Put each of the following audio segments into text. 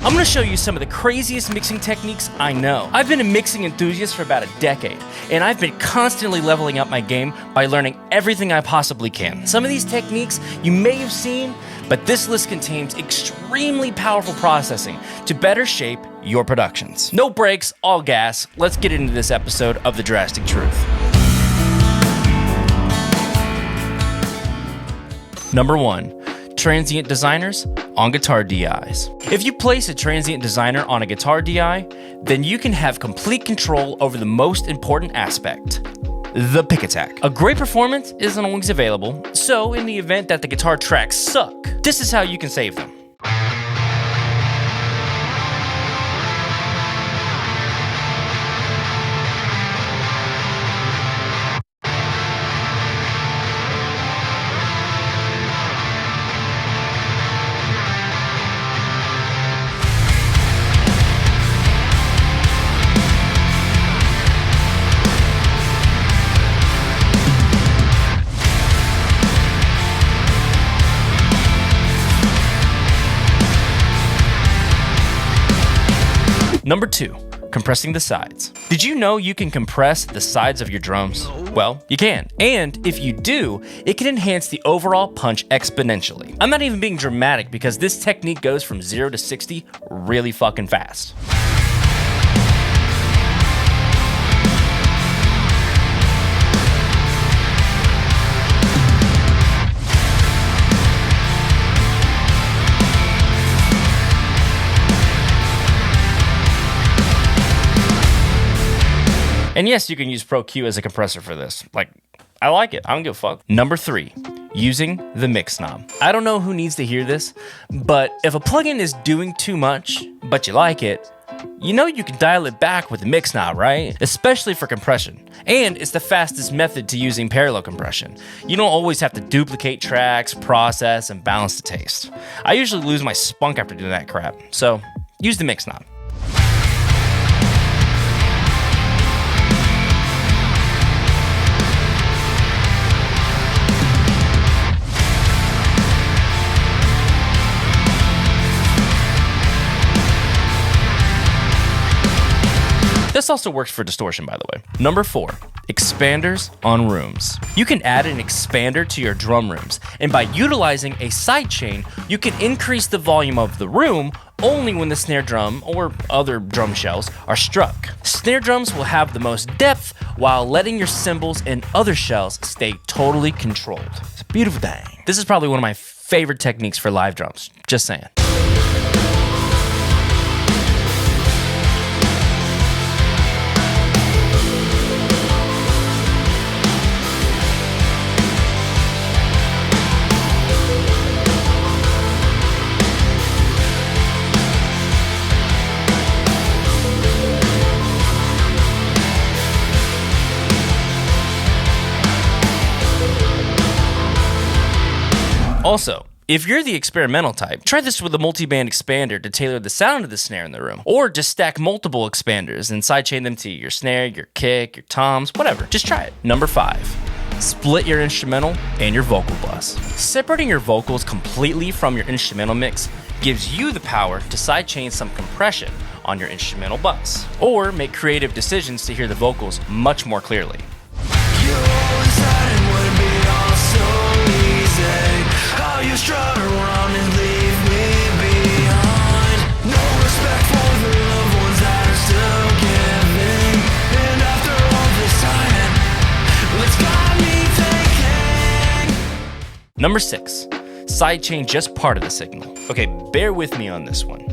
I'm gonna show you some of the craziest mixing techniques I know. I've been a mixing enthusiast for about a decade, and I've been constantly leveling up my game by learning everything I possibly can. Some of these techniques you may have seen, but this list contains extremely powerful processing to better shape your productions. No brakes, all gas. Let's get into this episode of The Drastic Truth. Number 1. Transient designers on guitar DIs. If you place a transient designer on a guitar DI, then you can have complete control over the most important aspect, the pick attack. A great performance isn't always available, so in the event that the guitar tracks suck, this is how you can save them. Number 2, compressing the sides. Did you know you can compress the sides of your drums? Well, you can. And if you do, it can enhance the overall punch exponentially. I'm not even being dramatic because this technique goes from 0 to 60 really fucking fast. And yes, you can use Pro Q as a compressor for this. Like, I like it. I don't give a fuck. Number 3, using the mix knob. I don't know who needs to hear this, but if a plugin is doing too much, but you like it, you know you can dial it back with the mix knob, right? Especially for compression. And it's the fastest method to using parallel compression. You don't always have to duplicate tracks, process, and balance the taste. I usually lose my spunk after doing that crap, so use the mix knob. This also works for distortion, by the way. Number 4, expanders on rooms. You can add an expander to your drum rooms, and by utilizing a sidechain, you can increase the volume of the room only when the snare drum or other drum shells are struck. Snare drums will have the most depth while letting your cymbals and other shells stay totally controlled. It's a beautiful thing. This is probably one of my favorite techniques for live drums, just saying. Also, if you're the experimental type, try this with a multi-band expander to tailor the sound of the snare in the room. Or just stack multiple expanders and sidechain them to your snare, your kick, your toms, whatever. Just try it. Number 5, split your instrumental and your vocal bus. Separating your vocals completely from your instrumental mix gives you the power to sidechain some compression on your instrumental bus. Or make creative decisions to hear the vocals much more clearly. You strut around and leave me behind. No respect for the loved ones that are still giving. And after all this time, it's got me thinking. Number 6, sidechain just part of the signal. Okay, bear with me on this one.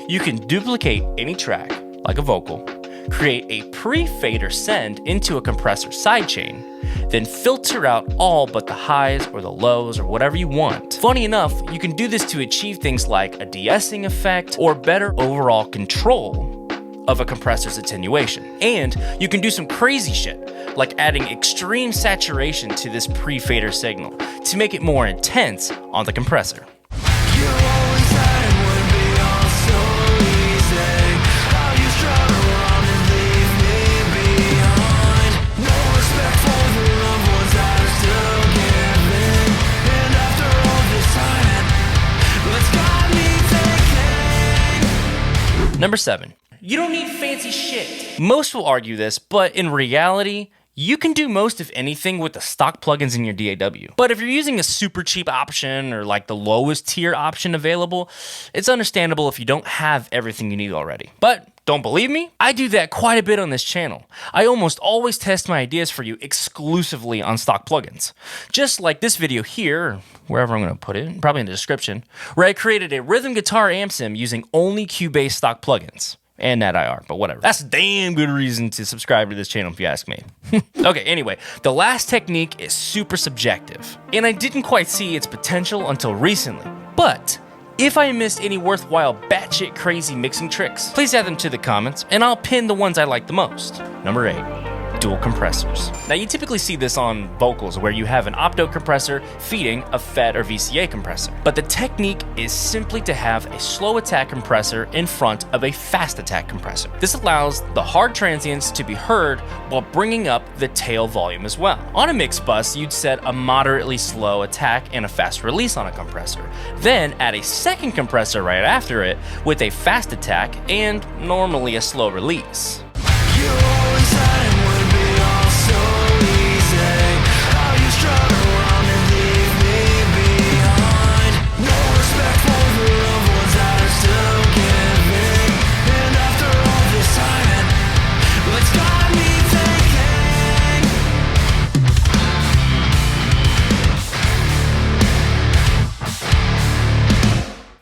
You can duplicate any track, like a vocal, create a pre-fader send into a compressor sidechain, then filter out all but the highs or the lows or whatever you want. Funny enough, you can do this to achieve things like a de-essing effect or better overall control of a compressor's attenuation. And you can do some crazy shit, like adding extreme saturation to this pre-fader signal to make it more intense on the compressor. Number 7. You don't need fancy shit. Most will argue this, but in reality, you can do most of anything with the stock plugins in your DAW. But if you're using a super cheap option or like the lowest tier option available, it's understandable if you don't have everything you need already. But don't believe me? I do that quite a bit on this channel. I almost always test my ideas for you exclusively on stock plugins. Just like this video here, or wherever I'm gonna put it, probably in the description, where I created a rhythm guitar amp sim using only Cubase stock plugins. And NetIR, but whatever. That's a damn good reason to subscribe to this channel if you ask me. Okay, anyway, the last technique is super subjective, and I didn't quite see its potential until recently. But if I missed any worthwhile batshit crazy mixing tricks, please add them to the comments, and I'll pin the ones I like the most. Number 8. Dual compressors. Now you typically see this on vocals where you have an opto compressor feeding a FET or VCA compressor. But the technique is simply to have a slow attack compressor in front of a fast attack compressor. This allows the hard transients to be heard while bringing up the tail volume as well. On a mix bus, you'd set a moderately slow attack and a fast release on a compressor. Then add a second compressor right after it with a fast attack and normally a slow release.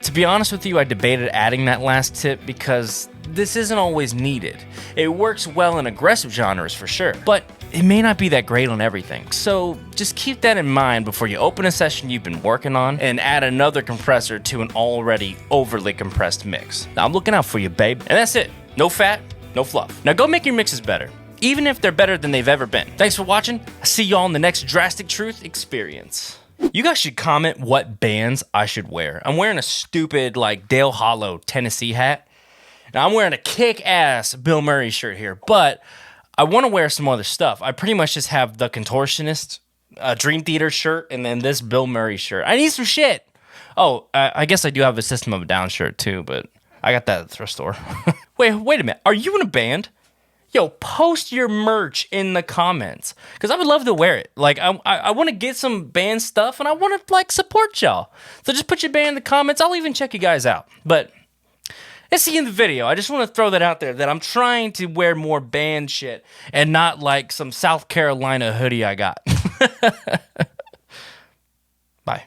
To be honest with you, I debated adding that last tip because this isn't always needed. It works well in aggressive genres for sure, but it may not be that great on everything. So just keep that in mind before you open a session you've been working on and add another compressor to an already overly compressed mix. Now I'm looking out for you, babe. And that's it. No fat, no fluff. Now go make your mixes better, even if they're better than they've ever been. Thanks for watching. I'll see y'all in the next Drastic Truth experience. You guys should comment what bands I should wear. I'm wearing a stupid like Dale Hollow Tennessee hat. Now I'm wearing a kick-ass Bill Murray shirt here, but I want to wear some other stuff. I pretty much just have the Contortionist, Dream Theater shirt, and then this Bill Murray shirt. I need some shit. Oh, I guess I do have a System of a Down shirt too, but I got that at the thrift store. Wait a minute. Are you in a band? Yo, post your merch in the comments, because I would love to wear it. Like, I want to get some band stuff, and I want to, like, support y'all. So just put your band in the comments. I'll even check you guys out. But let's see in the video. I just want to throw that out there, that I'm trying to wear more band shit and not, like, some South Carolina hoodie I got. Bye.